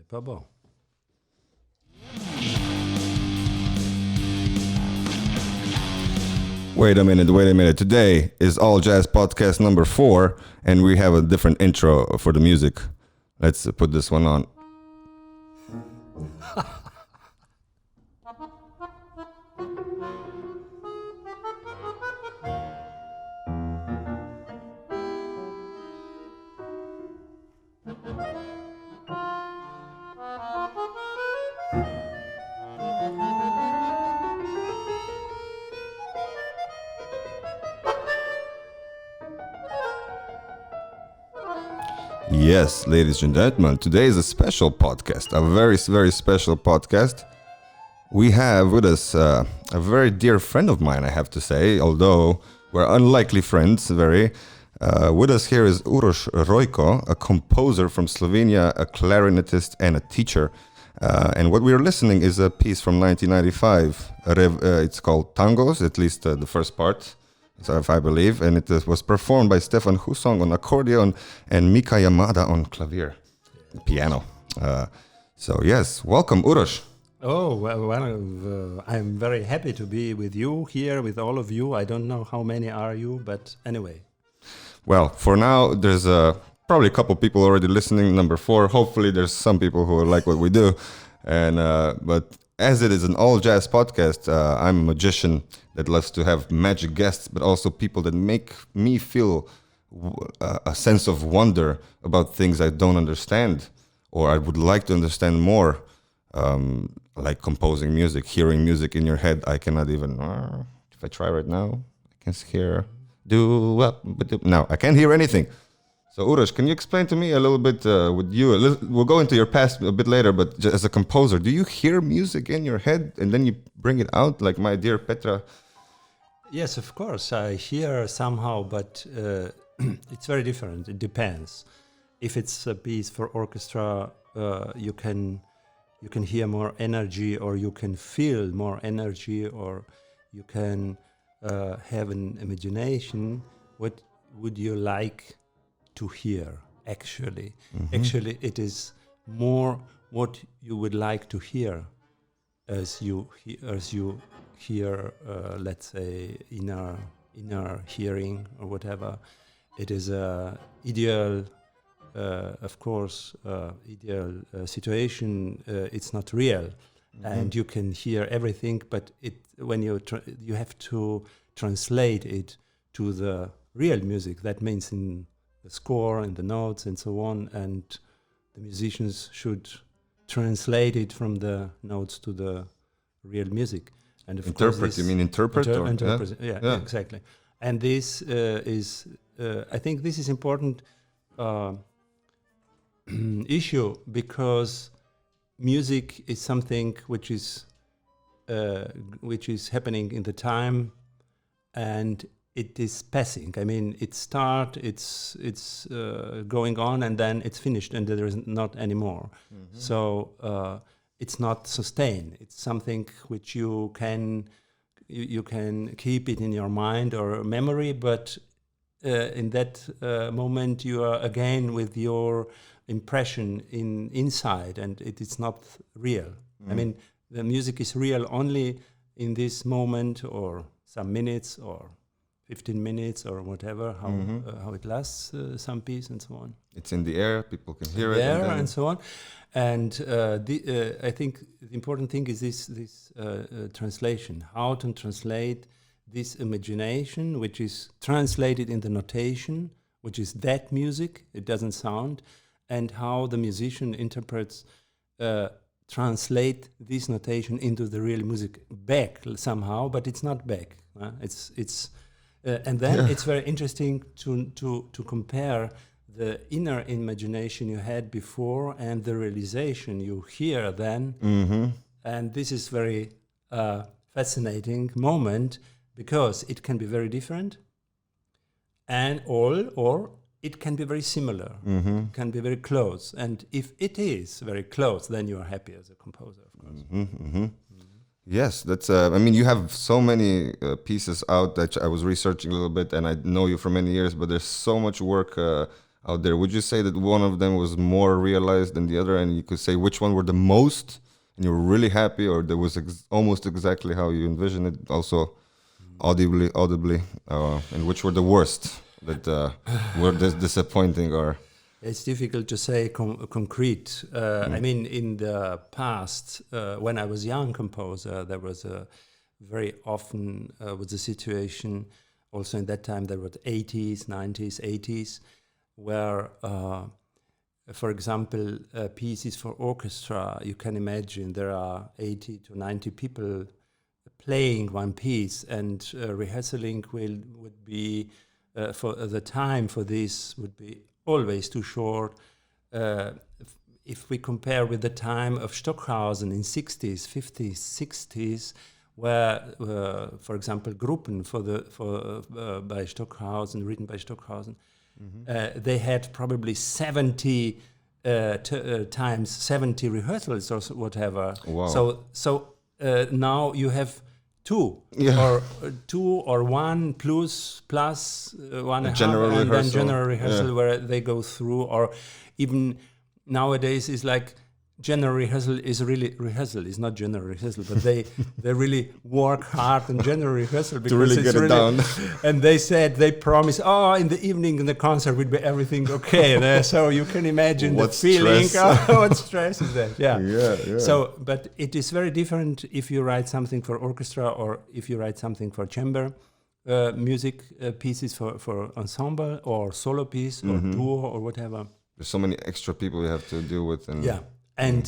pas bon. Wait a minute. Today is AllJazz podcast number 4, and we have a different intro for the music. Let's put this one on. Yes, ladies and gentlemen, today is a special podcast, a very, very special podcast. We have with us a very dear friend of mine, I have to say, although we're unlikely friends, very. With us here is Uroš Rojko, a composer from Slovenia, a clarinetist and a teacher. And what we're listening is a piece from 1995. It's called Tangos, at least the first part. So if I believe, and it was performed by Stefan Husong on accordion and Mika Yamada on clavier, piano. So yes, welcome Uroš. Oh, well, I'm very happy to be with you here, with all of you. I don't know how many are you, but anyway. Well, for now, there's probably a couple people already listening, number 4. Hopefully there's some people who like what we do. And but as it is an all-jazz podcast, I'm a magician that loves to have magic guests, but also people that make me feel a sense of wonder about things I don't understand or I would like to understand more, like composing music, hearing music in your head. I cannot even, if I try right now, I can hear, no, I can't hear anything. So Uroš, can you explain to me a little bit with you? We'll go into your past a bit later, but just as a composer, do you hear music in your head and then you bring it out like my dear Petra? Yes, of course, I hear somehow, but it's very different. It depends. If it's a piece for orchestra, you can hear more energy, or you can feel more energy, or you can have an imagination. What would you like to hear, actually? Mm-hmm. Actually, it is more what you would like to hear as you hear, let's say, inner hearing or whatever. It is a ideal, of course, ideal situation. It's not real, mm-hmm. and you can hear everything. But when you have to translate it to the real music. That means in the score and the notes and so on. And the musicians should translate it from the notes to the real music. And of interpret, course, you mean interpret? Interpret, yeah, exactly. And this is, I think this is important issue, because music is something which is happening in the time, and it is passing. I mean, it's going on, and then it's finished, and there is not anymore. Mm-hmm. So it's not sustained. It's something which you can keep it in your mind or memory, but in that moment you are again with your impression inside, and it is not real. Mm. I mean, the music is real only in this moment, or some minutes, or 15 minutes, or whatever, how it lasts, some piece and so on. It's in the air, people can hear it. And so on. And I think the important thing is this translation, how to translate this imagination, which is translated in the notation, which is that music, it doesn't sound, and how the musician interprets, translate this notation into the real music back somehow, but it's not back. And then it's very interesting to compare the inner imagination you had before and the realization you hear then. Mm-hmm. And this is very fascinating moment, because it can be very different, and or it can be very similar, can be very close. And if it is very close, then you are happy as a composer, of course. Mm-hmm, mm-hmm. Mm-hmm. Yes, that's. I mean, you have so many pieces out that I was researching a little bit, and I know you for many years. But there's so much work out there. Would you say that one of them was more realized than the other, and you could say which one were the most, and you were really happy, or there was almost exactly how you envisioned it, also audibly, and which were the worst that were disappointing or? It's difficult to say concrete. I mean, in the past, when I was a young composer, there was a very often was a situation. Also, in that time, there were the 80s, 90s, 80s, where, for example, pieces for orchestra. You can imagine there are 80 to 90 people playing one piece, and rehearsing would be for the time for this would be always too short. If we compare with the time of Stockhausen in 60s, 50s, 60s, where, for example, Gruppen by Stockhausen, written by Stockhausen, they had probably 70 times 70 rehearsals or whatever. Wow. So now you have two or one plus one and then general rehearsal where they go through, or even nowadays is like general rehearsal is really rehearsal. It's not general rehearsal, but they really work hard in general rehearsal because to really get it down. And they promise, in the evening in the concert will be everything okay. So you can imagine the feeling. What stress is that? Yeah. So, but it is very different if you write something for orchestra or if you write something for chamber music pieces for ensemble or solo piece or duo or whatever. There's so many extra people you have to deal with. And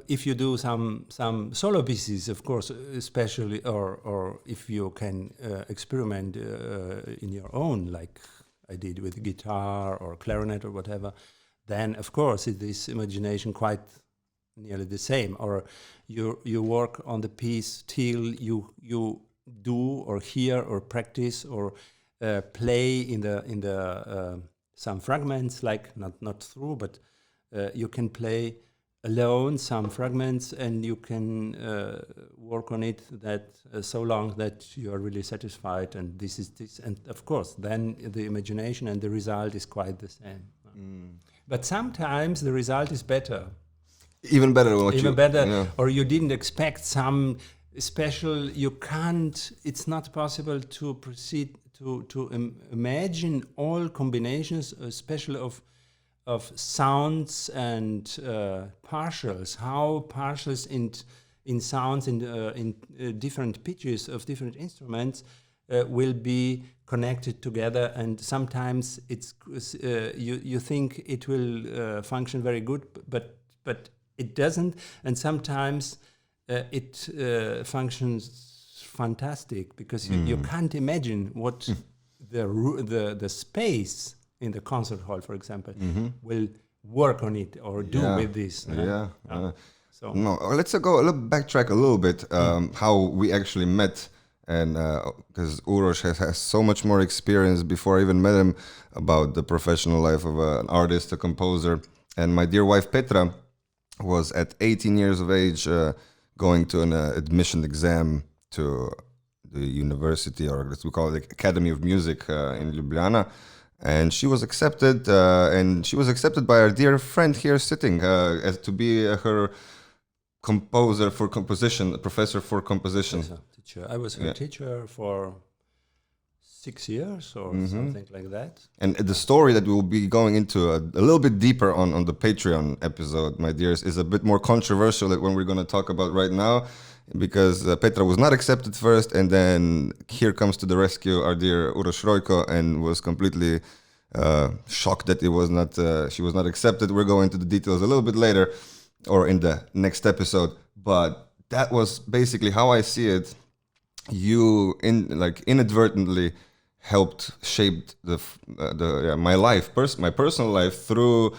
if you do some solo pieces, of course, especially, or if you can experiment in your own, like I did with guitar or clarinet or whatever, then of course it is imagination quite nearly the same. Or you work on the piece till you do or hear or practice or play in the some fragments, like not through, but you can play alone some fragments, and you can work on it that so long that you are really satisfied, and this is this, and of course then the imagination and the result is quite the same. But sometimes the result is better, even better, or you didn't expect some special. You can't, it's not possible to proceed to imagine all combinations, especially of sounds and partials, how partials in sounds in different pitches of different instruments will be connected together, and sometimes it's you think it will function very good, but it doesn't, and sometimes it functions fantastic because you can't imagine what the space in the concert hall, for example, will work on it or do with this. So let's backtrack a little bit. How we actually met, and because Uroš has so much more experience before I even met him about the professional life of an artist, a composer. And my dear wife Petra was at 18 years of age going to an admission exam to the university, or as we call it, the Academy of Music in Ljubljana. And she was accepted, by our dear friend here sitting as to be her composer for composition, professor for composition. Teacher. I was her teacher for 6 years or something like that. And the story that we'll be going into a little bit deeper on the Patreon episode, my dears, is a bit more controversial than what we're going to talk about right now, because Petra was not accepted first, and then here comes to the rescue our dear Uroš Rojko, and was completely shocked that she was not accepted. We're going into the details a little bit later, or in the next episode. But that was basically how I see it. You inadvertently helped shape my personal life through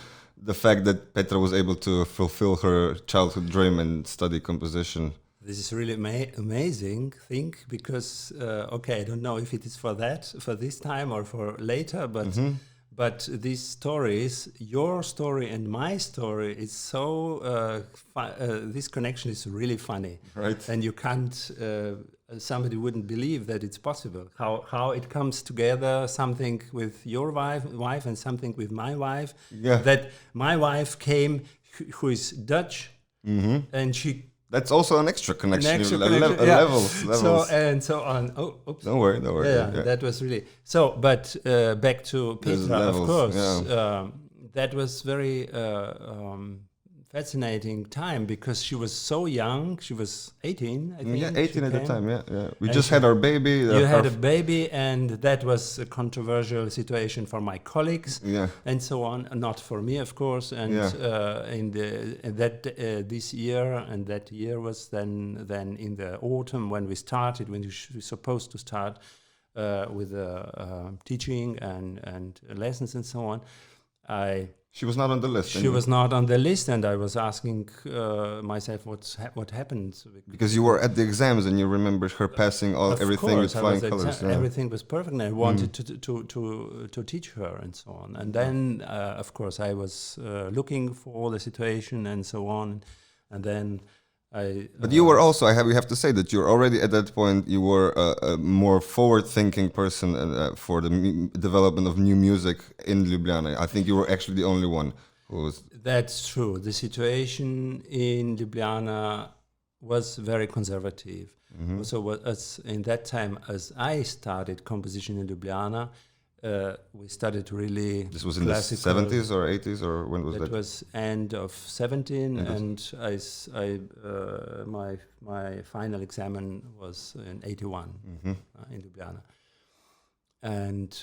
the fact that Petra was able to fulfill her childhood dream and study composition. This is really amazing thing, because I don't know if it is for this time or for later, but these stories, your story and my story, is so this connection is really funny, right? And you can't somebody wouldn't believe that it's possible. How it comes together, something with your wife and something with my wife. Yeah. That my wife came, who is Dutch, and she. That's also an extra connection. Levels. Levels. So on. Oh, oops. Don't worry. Yeah, that was really so. But back to Petra, of course. Yeah. That was very fascinating time because she was so young. She was 18, I think. Yeah, 18 at the time. Yeah. We just had our baby. You had a baby, and that was a controversial situation for my colleagues, and so on. Not for me, of course. And this year, and that year was then in the autumn when we started, when we were supposed to start with teaching and lessons and so on. She was not on the list. She was not on the list, and I was asking myself what happened. Because you were at the exams, and you remember her passing everything with flying colors. Everything was perfect, and I wanted to teach her and so on. And then, of course, I was looking for the situation and so on, and then. But you were also, we have to say that you're already at that point, you were a more forward-thinking person for the development of new music in Ljubljana. I think you were actually the only one who was... That's true. The situation in Ljubljana was very conservative. Also, in that time, as I started composition in Ljubljana, we started really. This was in the 70s or 80s, or when was that? It was end of 17, and my final examen was in 81 in Ljubljana, and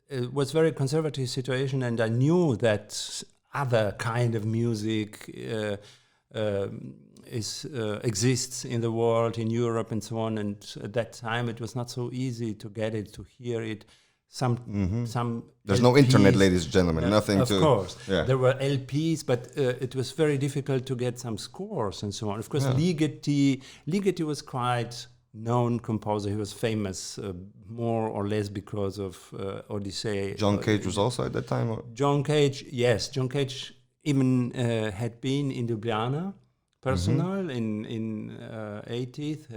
it was very conservative situation, and I knew that other kind of music exists in the world, in Europe, and so on. And at that time, it was not so easy to get it, to hear it. Some There's LPs, no internet, ladies and gentlemen. Nothing. Of course, there were LPs, but it was very difficult to get some scores and so on. Of course, Ligeti was quite known composer. He was famous more or less because of Odyssey. John Cage was also at that time. Or? John Cage, yes. John Cage even had been in Ljubljana, personal in 80s.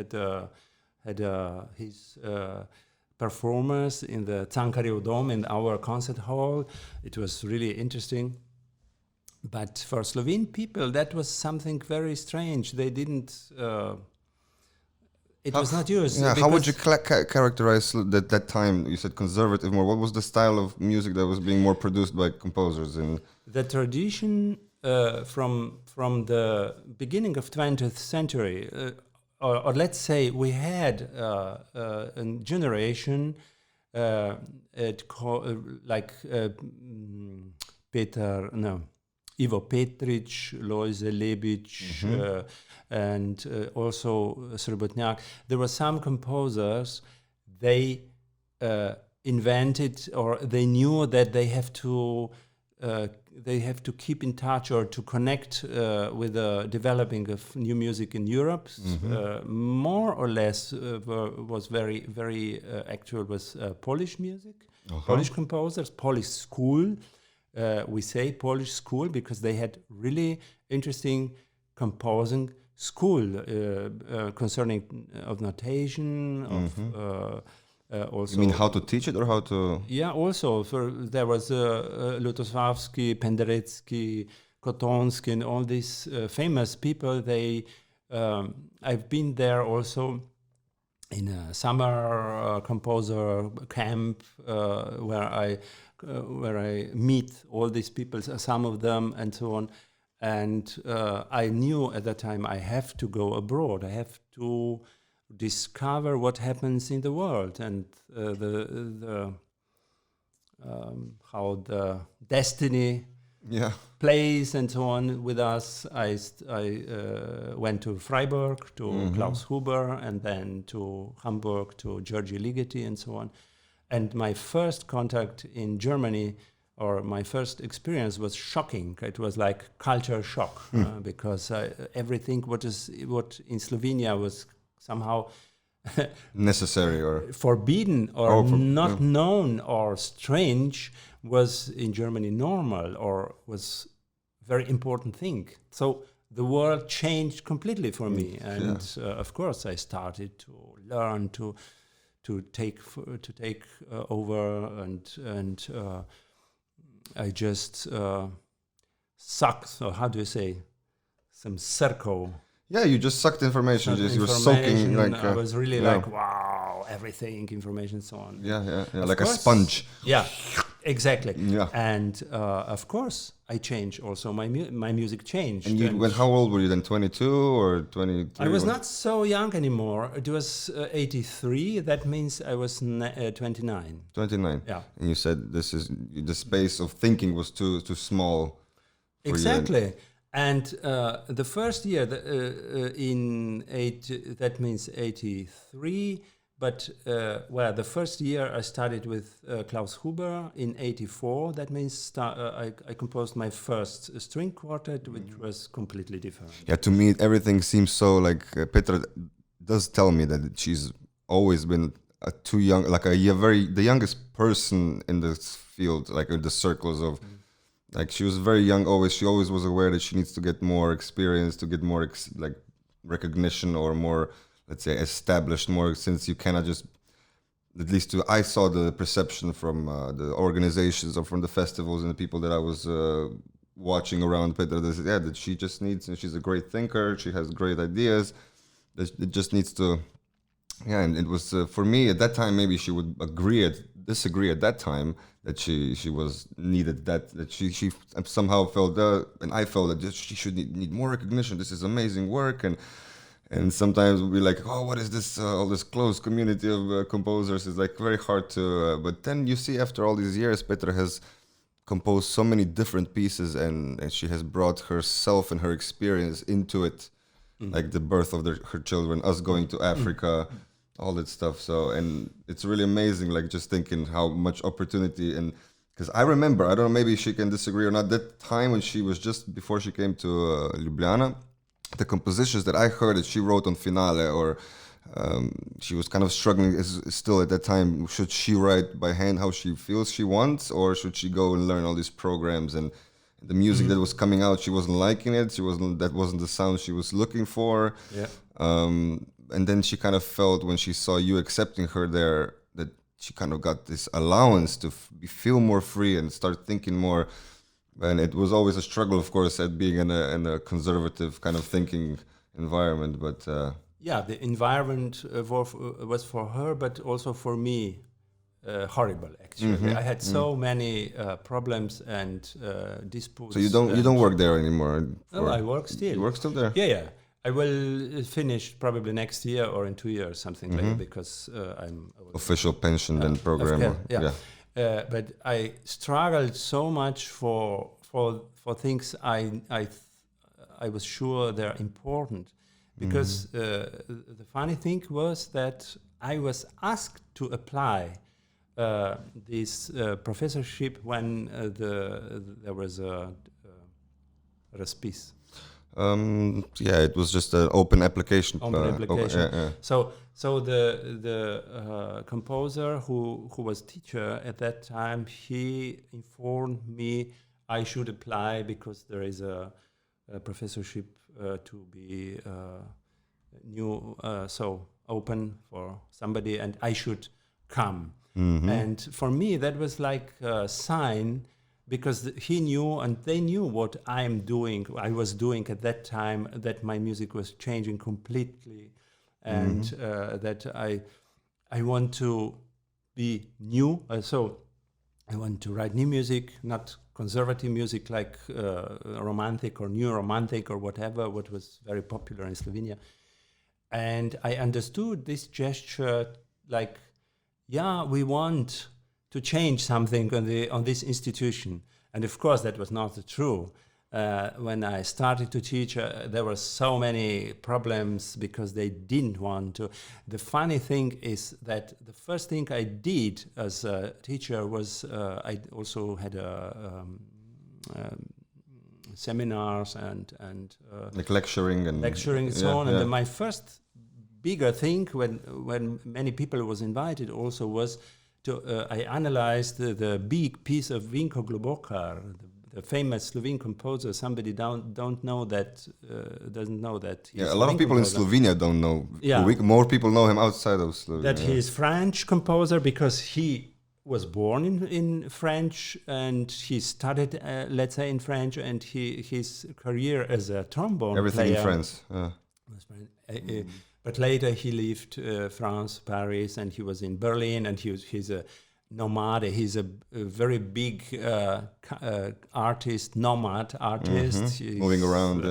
Had his performance in the Cankarjev Dome in our concert hall. It was really interesting. But for Slovene people, that was something very strange. They didn't... it was not used. Yeah, how would you characterize that time? You said conservative more. What was the style of music that was being more produced by composers? The tradition from the beginning of 20th century... or let's say we had a generation like Ivo Petric, Lojze Lebic, and also Srebotnjak. There were some composers, they invented, or they knew that they have to keep in touch or to connect with the developing of new music in Europe. More or less was very, very actual was Polish music, Polish composers, Polish school. We say Polish school because they had really interesting composing school concerning of notation, of also. You mean how to teach it or how to? Yeah, also there was Lutosławski, Penderecki, Kotonsky, and all these famous people. I've been there also in a summer composer camp where I meet all these people, some of them, and so on. And I knew at that time I have to go abroad. I have to discover what happens in the world and how the destiny plays and so on with us. I went to Freiburg, to Klaus Huber, and then to Hamburg, to Georgi Ligeti and so on. And my first contact in Germany, or my first experience, was shocking. It was like culture shock because everything what in Slovenia was somehow necessary or forbidden or not known or strange was in Germany normal or was very important thing. So the world changed completely for me. And of course, I started to learn to take over, and I just sucked. Or how do you say? Some circle. Yeah, you just sucked information. You were soaking like. I was really like, wow, everything, information, so on. Yeah, like a sponge. Yeah, exactly. Yeah. And of course, I changed also. My music changed. And how old were you then? 22 or 23? I was not so young anymore. It was 83. That means I was 29. 29. Yeah. And you said the space of thinking was too small. For Exactly. you. And the first year that means 83. But the first year I started with Klaus Huber in 84. That means I composed my first string quartet, which was completely different. Yeah, to me everything seems so like Petra does tell me that she's always been too young, like the youngest person in this field, like in the circles of. Like she was very young always. She always was aware that she needs to get more experience, to get more like recognition or more, let's say, established more. Since you cannot just, at least I saw the perception from the organizations or from the festivals and the people that I was watching around Petra. That she just needs. And she's a great thinker. She has great ideas. It just needs to. Yeah, and it was for me at that time. Maybe she would disagree at that time. That she was needed, that she somehow felt and I felt that she should need more recognition. This is amazing work, and sometimes we'll be like, oh, what is this? All this close community of composers is like very hard to. But then you see, after all these years, Petra has composed so many different pieces, and she has brought herself and her experience into it, like the birth of her children, us going to Africa. All that stuff. So, and it's really amazing, like just thinking how much opportunity, and because I remember, I don't know, maybe she can disagree or not, that time when she was just before she came to Ljubljana, the compositions that I heard that she wrote on Finale, or she was kind of struggling still at that time. Should she write by hand how she feels she wants, or should she go and learn all these programs? And the music that was coming out, she wasn't liking it. That wasn't the sound she was looking for. Yeah. And then she kind of felt when she saw you accepting her there that she kind of got this allowance to feel more free and start thinking more. And it was always a struggle, of course, at being in a conservative kind of thinking environment. But the environment was for her, but also for me horrible. Actually, I had so many problems and disputes. So you don't work there anymore? No, I work still. You work still there? Yeah. I will finish probably next year or in 2 years, something like that, because I'm official pension and program. But I struggled so much for things I was sure they're important, because the funny thing was that I was asked to apply this professorship when there was a respice. It was just an open application. So the composer who was teacher at that time, he informed me I should apply because there is a professorship to be new, so open for somebody, and I should come. And for me, that was like a sign. Because he knew and they knew what I was doing at that time, that my music was changing completely, and that I want to be new. So I want to write new music, not conservative music like romantic or new romantic or whatever, what was very popular in Slovenia. And I understood this gesture like, we want to change something on this institution. And of course, that was not true. When I started to teach, there were so many problems because they didn't want to. The funny thing is that the first thing I did as a teacher was I also had seminars and like lecturing and so on. And then my first bigger thing when many people was invited also was I analyzed the big piece of Vinko Globokar, the famous Slovene composer. Somebody doesn't know that. He's A lot of people composer. in Slovenia don't know. Yeah. More people know him outside of Slovenia. That he is French composer because he was born in French and he studied, let's say, in French, and his career as a trombone Everything player in France. was but later he left France, Paris, and he was in Berlin, and he's a nomad. He's a very big artist, nomad artist. Moving around.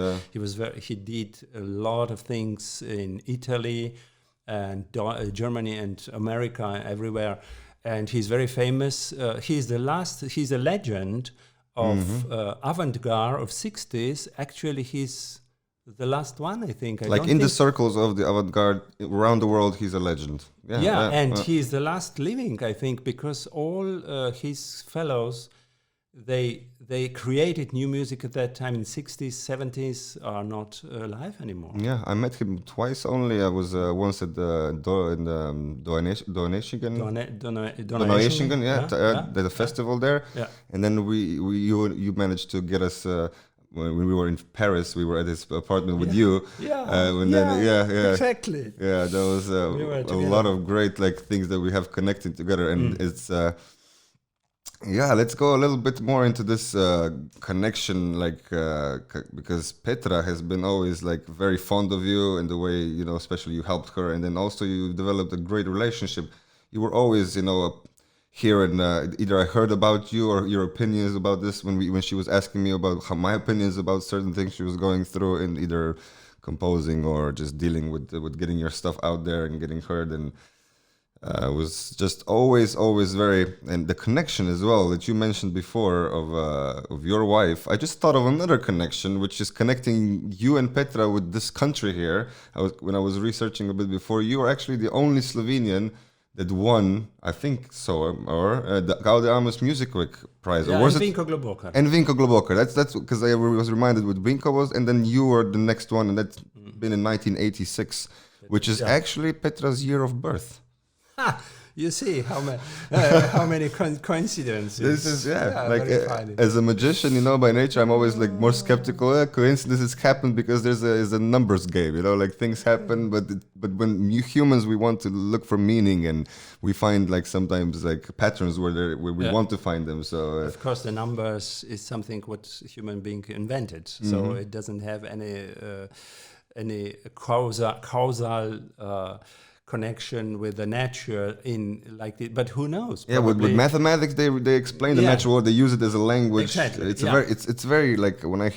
He did a lot of things in Italy and Germany and America, everywhere. And he's very famous. He's a legend of avant-garde of 60s. Actually, he's the last one, I think. The circles of the avant-garde around the world, he's a legend. And he's the last living, I think, because all his fellows, they created new music at that time in 60s, 70s, are not alive anymore. Yeah, I met him twice only. I was once at the Donaueschingen, the festival there. Yeah. And then you managed to get us when we were in Paris. We were at his apartment with you. Exactly. Yeah, there was a lot of great things that we have connected together, and it's. Let's go a little bit more into this connection, because Petra has been always very fond of you and the way, especially you helped her, and then also you developed a great relationship. You were always, here, and either I heard about you or your opinions about this when she was asking me about my opinions about certain things she was going through in either composing or just dealing with getting your stuff out there and getting heard, and was just always very, and the connection as well that you mentioned before of your wife. I just thought of another connection, which is connecting you and Petra with this country here. When I was researching a bit before, you are actually the only Slovenian that won, I think so, or the Gaudeamus Music Week prize. Yeah, or was and it? Vinko Globokar. And Vinko Globokar. That's because I was reminded with Vinko was, and then you were the next one, and that's been in 1986, which is actually Petra's year of birth. You see how many coincidences. This is as a magician, by nature, I'm always more skeptical. Coincidences happen because there's a numbers game, things happen. But when humans, we want to look for meaning, and we find sometimes patterns where we want to find them. So of course, the numbers is something what human being invented. So it doesn't have any causal. Connection with the nature but who knows? Yeah, with mathematics, they explain the natural world. They use it as a language. Exactly. It's very when I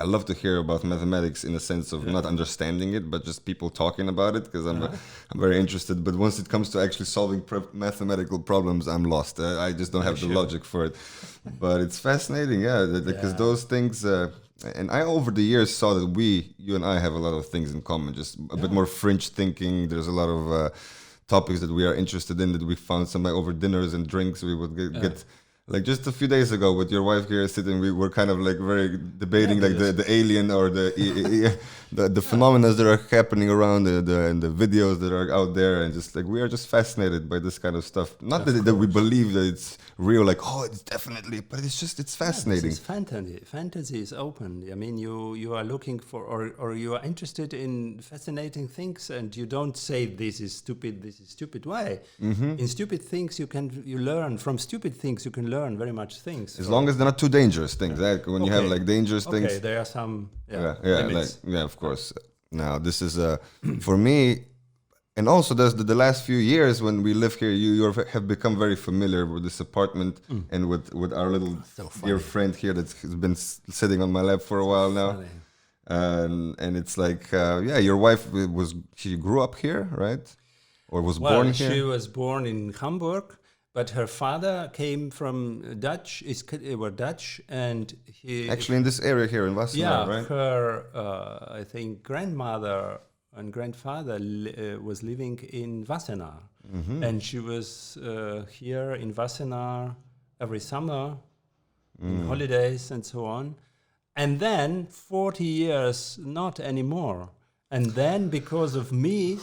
love to hear about mathematics in a sense of not understanding it, but just people talking about it, because I'm very interested. But once it comes to actually solving mathematical problems, I'm lost. I just don't have the logic for it. But it's fascinating, because those things. And I, over the years, saw that you and I have a lot of things in common, just a bit more fringe thinking. There's a lot of topics that we are interested in that we found over dinners and drinks. We would get just a few days ago with your wife here sitting, we were kind of very debating the alien or the phenomena that are happening around and the videos that are out there, and just we are just fascinated by this kind of stuff. Not that we believe that it's real, it's definitely, but it's fascinating. This is fantasy is open. I mean, you are looking for or you are interested in fascinating things, and you don't say this is stupid. Why? In stupid things you learn from stupid things. You can learn very much things. As long as they're not too dangerous things. When you have dangerous things. Okay, there are some limits. Of course. Now this is for me, and also the last few years when we live here, you have become very familiar with this apartment and with our little dear friend here that's been sitting on my lap for a while now. And it's your wife she grew up here, right? Or was born here? She was born in Hamburg. But her father came from Dutch, were Dutch, and he... Actually in this area here in Wassenaar, right? Her, I think, grandmother and grandfather was living in Wassenaar. And she was here in Wassenaar every summer, in holidays and so on. And then 40 years, not anymore. And then because of me...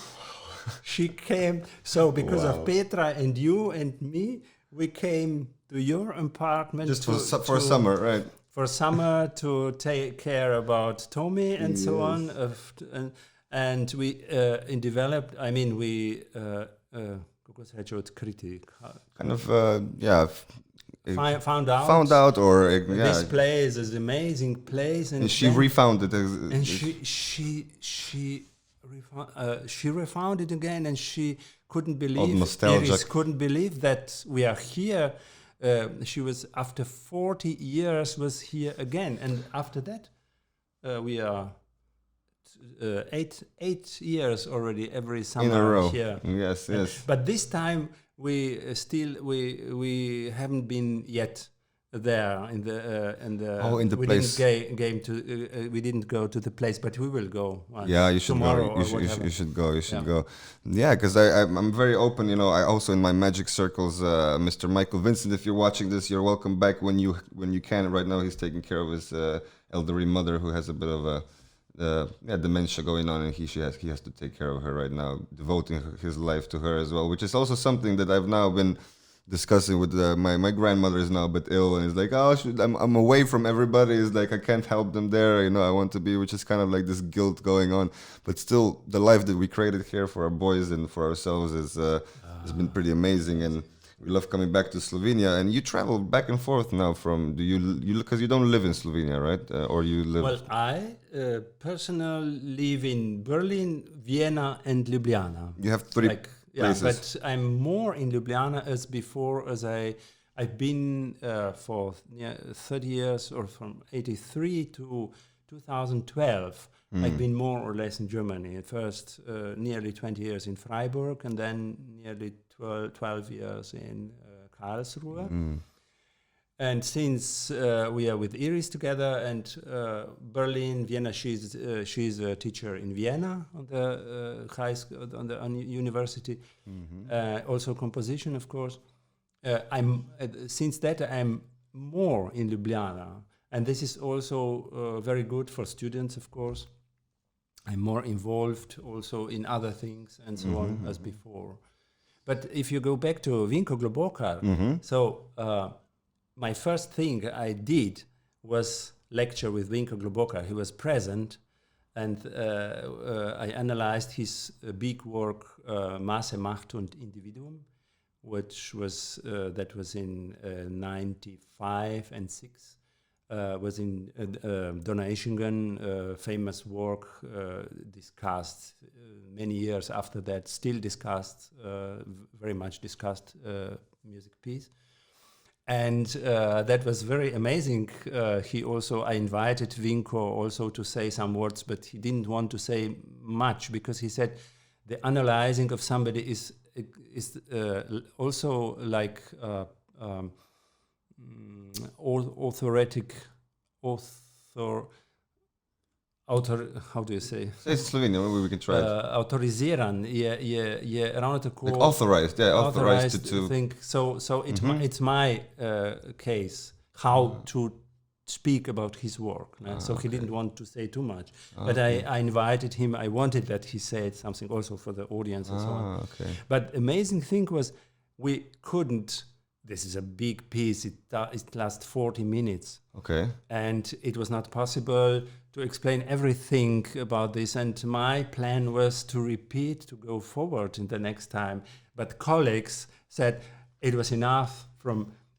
She came, so because of Petra and you and me, we came to your apartment. Just for summer, right? for summer to take care about Tommy and so on. And we developed. I mean, we kind of found out. Found out, or this place is an amazing place, and she refound it. And she refound it again, and she couldn't believe. Iris couldn't believe that we are here. She was after 40 years was here again, and after that we are 8 years already every summer in a row. Here. Yes. But this time we haven't been yet there in the we place. We didn't go to the place, but we will go. You should go. You should go. Yeah, because I'm very open. You know, I also in my magic circles, Mr. Michael Vincent. If you're watching this, you're welcome back when you can. Right now, he's taking care of his elderly mother who has a bit of dementia going on, and he has to take care of her right now, devoting his life to her as well, which is also something that I've now been discussing with my grandmother is now a bit ill, and it's like, I'm away from everybody. It's like I can't help them there. You know, I want to be, which is kind of like this guilt going on. But still, the life that we created here for our boys and for ourselves has been pretty amazing, and we love coming back to Slovenia. And you travel back and forth now from. Do you because you don't live in Slovenia, right? Or you live? Well, I personally live in Berlin, Vienna, and Ljubljana. You have three. Yeah, but I'm more in Ljubljana as before, as I've been for 30 years, or from 83 to 2012. I've been more or less in Germany. At first, nearly 20 years in Freiburg, and then nearly 12 years in Karlsruhe. And since we are with Iris together, and Berlin, Vienna, she's a teacher in Vienna on the high school, on the university. Also composition, of course. Since that I'm more in Ljubljana, and this is also very good for students, of course. I'm more involved also in other things and so on as before. But if you go back to Vinko Globokar, so. My first thing I did was lecture with Vinko Globokar. He was present, and I analyzed his big work, Masse, Macht und Individuum, which was that was in 95 and 6. Was in Donaueschingen, famous work, discussed many years after that, still discussed, very much discussed music piece. And that was very amazing. I invited Vinko also to say some words, but he didn't want to say much, because he said the analyzing of somebody is also like how do you say? It's Slovenian, maybe we can try it. Autoriziran je ravno tako. Like authorized to think. So it's my case how to speak about his work. So he didn't want to say too much. But I invited him. I wanted that he said something also for the audience and so on. But amazing thing was we couldn't. This is a big piece. It lasts 40 minutes. And it was not possible to explain everything about this. And my plan was to repeat, to go forward in the next time. But colleagues said it was enough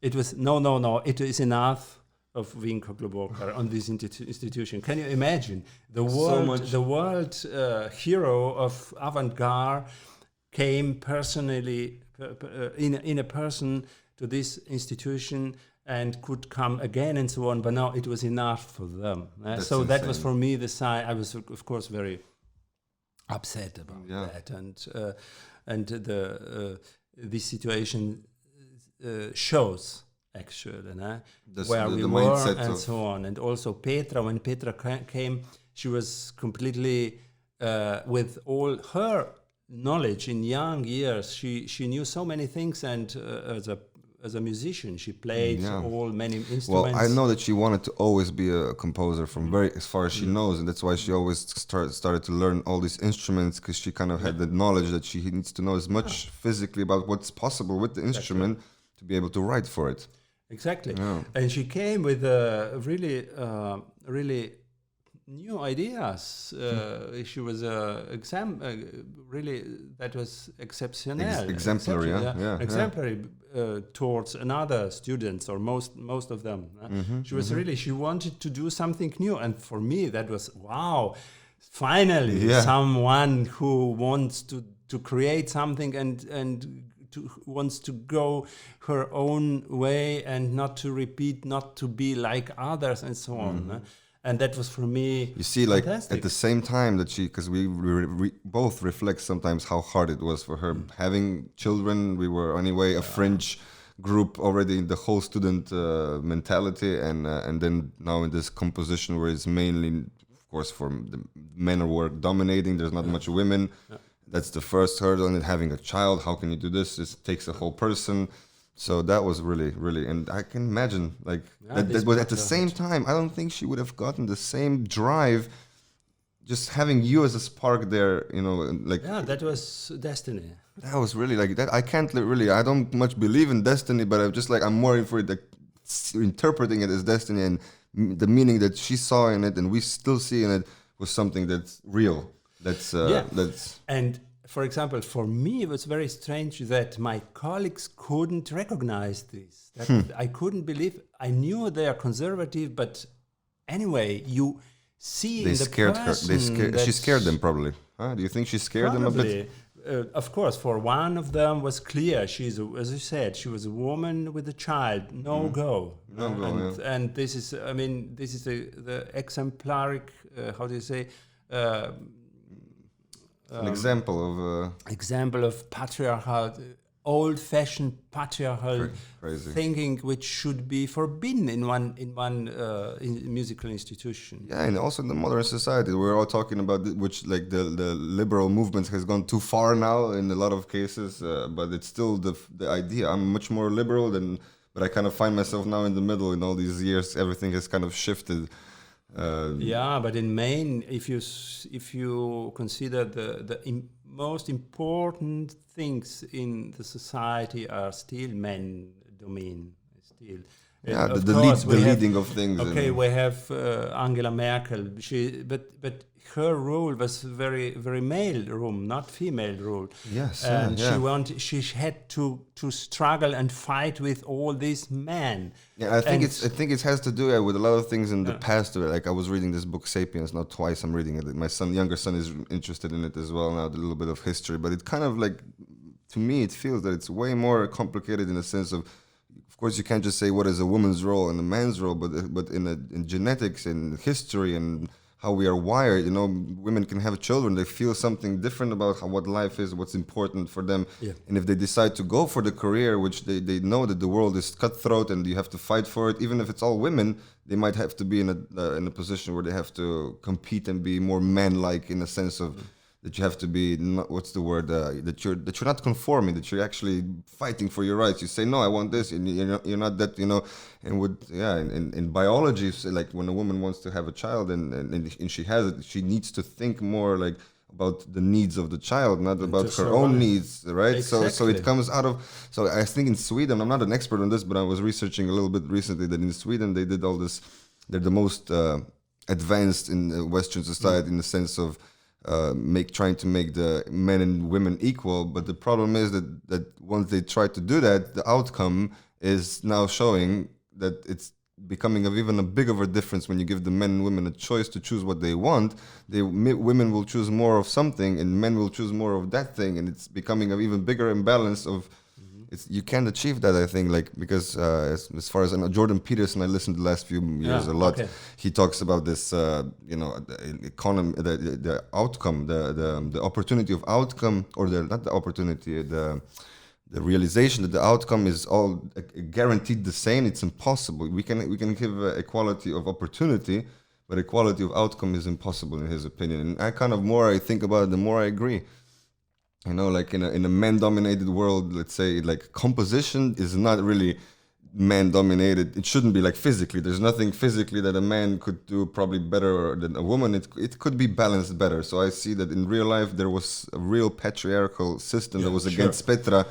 it is enough of Vinko Globokar on this institution. Can you imagine? The world hero of avant-garde came personally, in a person, to this institution and could come again and so on, but now it was enough for them. So insane. That was for me the sign. I was, of course, very upset about that, and this situation shows actually where we were and so on. And also Petra, when Petra came, she was completely with all her knowledge in young years. She knew so many things, and as a musician, she played many instruments. Well, I know that she wanted to always be a composer from as far as she knows, and that's why she always started to learn all these instruments, because she kind of had the knowledge that she needs to know as much physically about what's possible with the instrument to be able to write for it. Exactly. Yeah. And she came with really new ideas. She was really, that was exceptional. Exemplary, yeah. Exemplary towards another students, or most of them. She was really, she wanted to do something new. And for me, that was, wow, finally, someone who wants to create something and wants to go her own way and not to repeat, not to be like others, and so on. And that was for me. You see, like fantastic. at the same time that because we both reflect sometimes how hard it was for her having children. We were anyway a fringe group already in the whole student mentality, and then now in this composition where it's mainly, of course, for the men were dominating. There's not much women. That's the first hurdle, and having a child. How can you do this? It takes a whole person. So that was really, and I can imagine but at the same time, I don't think she would have gotten the same drive just having you as a spark there, that was destiny. That was really like that. I can't I don't much believe in destiny, but I'm more for it, interpreting it as destiny, and the meaning that she saw in it and we still see in it was something that's real. That's and. For example, for me, it was very strange that my colleagues couldn't recognize this. I couldn't believe. I knew they are conservative, but anyway, you see they in scared the person her. She scared them probably. Huh? Do you think she scared them a bit? Of course, for one of them was clear. She's, as you said, she was a woman with a child. No go. And this is, this is the exemplaric. How do you say? An example of patriarchal, old-fashioned patriarchal thinking, which should be forbidden in one musical institution. Yeah, and also in the modern society, we're all talking about the liberal movement has gone too far now in a lot of cases, but it's still the idea. I'm much more liberal but I kind of find myself now in the middle. In all these years, everything has kind of shifted. But in Maine, if you consider the most important things in the society are still men domain. Still, the leading of things. Okay, we have Angela Merkel. But her rule was very very male rule, not female rule. Yes, and she had to struggle and fight with all these men. Yeah, I think it has to do with a lot of things in the past. Like I was reading this book *Sapiens*. Now twice I'm reading it. My younger son is interested in it as well now. A little bit of history, but it kind of to me it feels that it's way more complicated in the sense of course you can't just say what is a woman's role and a man's role, but in genetics and history and how we are wired, women can have children. They feel something different about what life is, what's important for them. Yeah. And if they decide to go for the career, which they know that the world is cutthroat and you have to fight for it, even if it's all women, they might have to be in a position where they have to compete and be more man-like in a sense of that you have to be, that you're not conforming, that you're actually fighting for your rights. You say, no, I want this, and you're not that, and in biology, like when a woman wants to have a child and she has it, she needs to think more like about the needs of the child, not about her own needs, right? Exactly. So it comes out of, so I think in Sweden, I'm not an expert on this, but I was researching a little bit recently that in Sweden, they did all this, they're the most advanced in Western society in the sense of trying to make the men and women equal, but the problem is that once they try to do that, the outcome is now showing that it's becoming even a big of a difference when you give the men and women a choice to choose what they want. Women will choose more of something and men will choose more of that thing, and it's becoming an even bigger imbalance of you can't achieve that, I think, because as far as Jordan Peterson, I listened to the last few years a lot. Okay. He talks about this, the economy, the outcome, the opportunity of outcome, or not the opportunity, the realization that the outcome is all guaranteed the same. It's impossible. We can give equality of opportunity, but equality of outcome is impossible in his opinion. And more I think about it, the more I agree. Like in a man-dominated world, let's say, like composition is not really man-dominated. It shouldn't be like physically. There's nothing physically that a man could do probably better than a woman. It could be balanced better. So I see that in real life there was a real patriarchal system that was against Petra,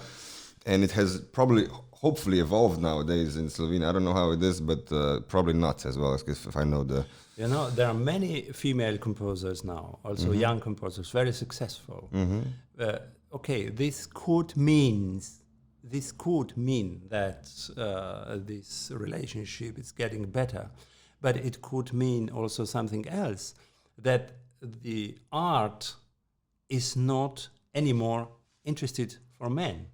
and it has probably hopefully evolved nowadays in Slovenia. I don't know how it is, but probably not as well as if I know the. You know, there are many female composers now, also young composers, very successful. Okay, this could mean that this relationship is getting better, but it could mean also something else, that the art is not anymore interesting for men,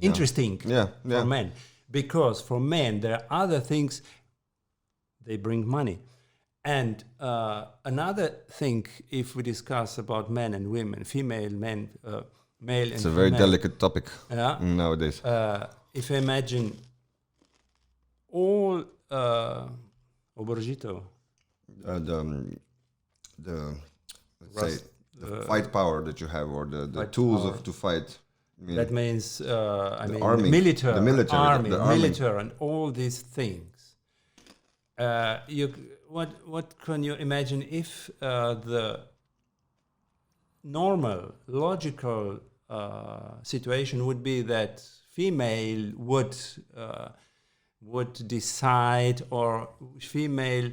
for men, because for men there are other things, they bring money. And another thing, if we discuss about men and women, female, men, male and it's a very delicate topic nowadays. If I imagine all Oborjito, let's say the fight power that you have, or the tools to fight. I mean, that means the army, military, the military, and all these things. What can you imagine if the normal, logical situation would be that female would decide, or female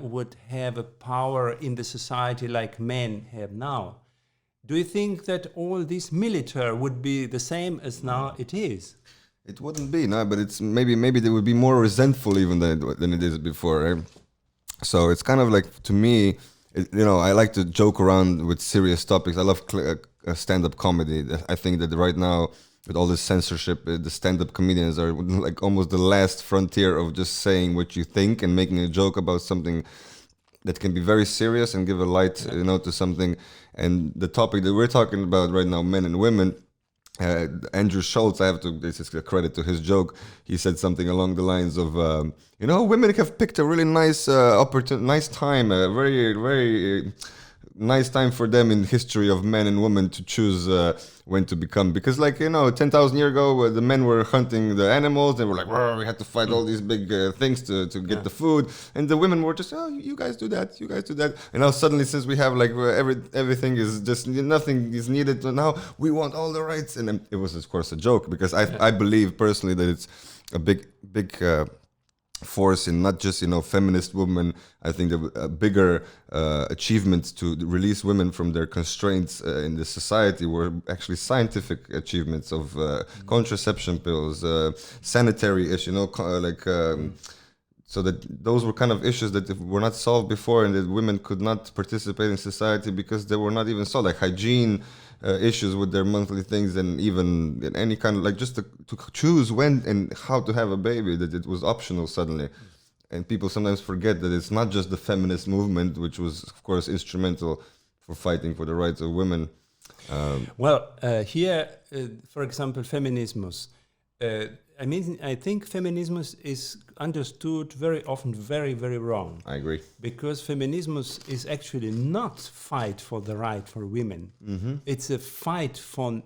would have a power in the society like men have now? Do you think that all this military would be the same as now it is? It wouldn't be, no, but it's maybe they would be more resentful even than it is before. Right? So it's kind of like, to me, I like to joke around with serious topics. I love stand-up comedy. I think that right now, with all this censorship, the stand-up comedians are like almost the last frontier of just saying what you think and making a joke about something that can be very serious and give a light, to something. And the topic that we're talking about right now, men and women, Andrew Schultz, this is a credit to his joke. He said something along the lines of, women have picked a really nice nice time, a very, very nice time for them in history of men and women to choose when to become. Because 10,000 years ago, the men were hunting the animals. They were like, we had to fight all these big things to get the food. And the women were just, you guys do that, you guys do that. And now suddenly, since we have everything is just, nothing is needed. So now we want all the rights. And then it was, of course, a joke, because I believe personally that it's a big force in not just feminist women. I think the bigger achievements to release women from their constraints in the society were actually scientific achievements of contraception pills, sanitary issues, so that those were kind of issues that were not solved before, and that women could not participate in society because they were not even solved, like hygiene issues with their monthly things, and even in any kind of just to choose when and how to have a baby, that it was optional suddenly. And people sometimes forget that it's not just the feminist movement, which was of course instrumental for fighting for the rights of women. Here, for example, feminismus. I think feminismus is understood very often very, very wrong. I agree. Because feminismus is actually not fight for the right for women. Mm-hmm. It's a fight for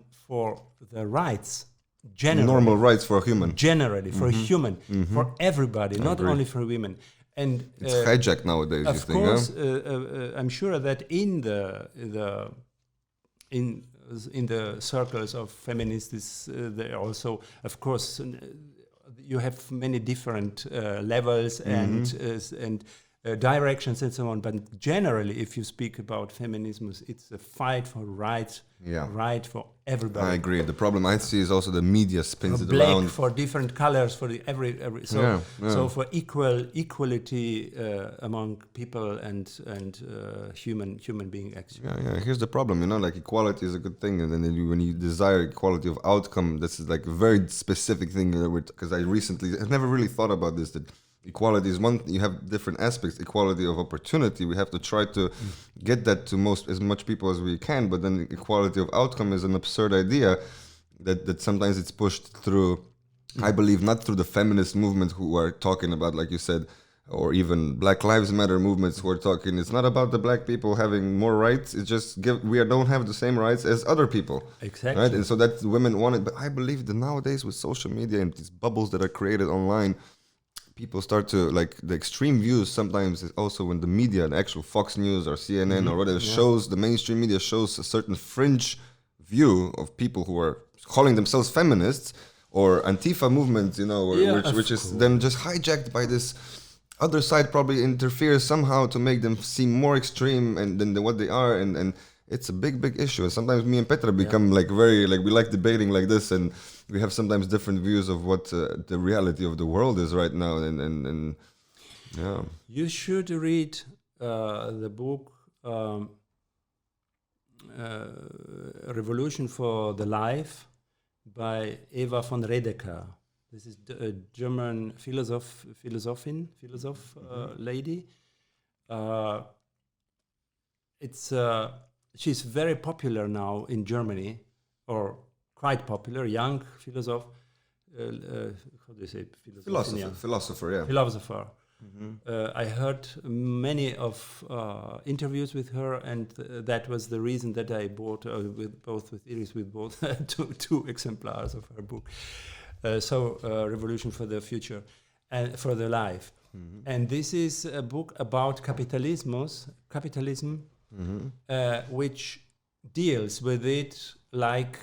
the rights, generally. Normal rights for a human. Generally, for a human, for everybody, not only for women. And it's hijacked nowadays, you think? Of course, I'm sure that in the circles of feminists, there also, of course, you have many different levels and directions and so on. But generally, if you speak about feminism, it's a fight for rights, right for everybody. I agree. The problem I see is also the media spins it black around. For different colors, for every so for equality among people and human being actually. Yeah. Here's the problem, like equality is a good thing, and then when you desire equality of outcome, this is like a very specific thing. Because I've never really thought about this. That equality is one. You have different aspects. Equality of opportunity. We have to try to get that to as much people as we can. But then equality of outcome is an absurd idea that sometimes it's pushed through. I believe not through the feminist movement who are talking about, like you said, or even Black Lives Matter movements who are talking. It's not about the black people having more rights. It's just we don't have the same rights as other people. Exactly. Right? And so that women want it. But I believe that nowadays with social media and these bubbles that are created online, people start to the extreme views. Sometimes it's also when the media, the actual Fox News or CNN or whatever shows, the mainstream media shows a certain fringe view of people who are calling themselves feminists, or Antifa movement, you know, which is then just hijacked by this other side, probably interferes somehow to make them seem more extreme than what they are, and it's a big issue. And sometimes me and Petra become like very like we like debating like this, and we have sometimes different views of what the reality of the world is right now, and yeah. You should read the book Revolution for the Life by Eva von Redeker. This is a German philosoph lady. She's very popular now in Germany, or quite popular, young philosopher. How do you say Philosopher, yeah. Philosopher. I heard many of interviews with her, and that was the reason that I bought with Iris two exemplars of her book. Revolution for the Future and for the Life. And this is a book about capitalism, which deals with it like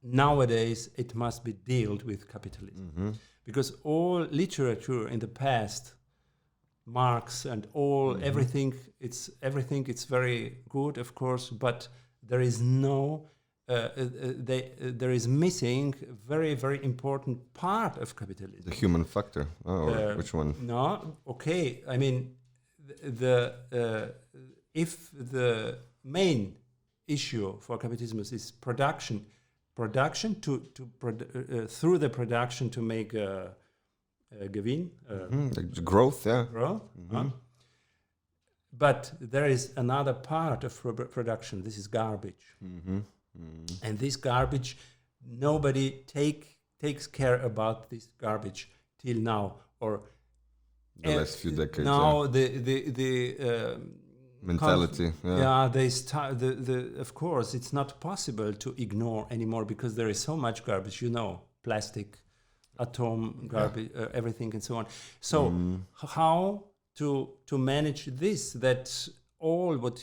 nowadays it must be dealt with capitalism. Because all literature in the past, Marx and everything, it's very good, of course, but there is no, there is missing a very important part of capitalism. The human factor. Which one? No, okay. I mean, if the main issue for capitalism is production through the production to make Gewinn, growth, yeah. Growth. But there is another part of production. This is garbage, and this garbage, nobody takes care about this garbage till now, or the last few decades. Now the mentality. They start. Of course, it's not possible to ignore anymore because there is so much garbage. You know, plastic, atom garbage, everything, and so on. So, how to manage this? That all what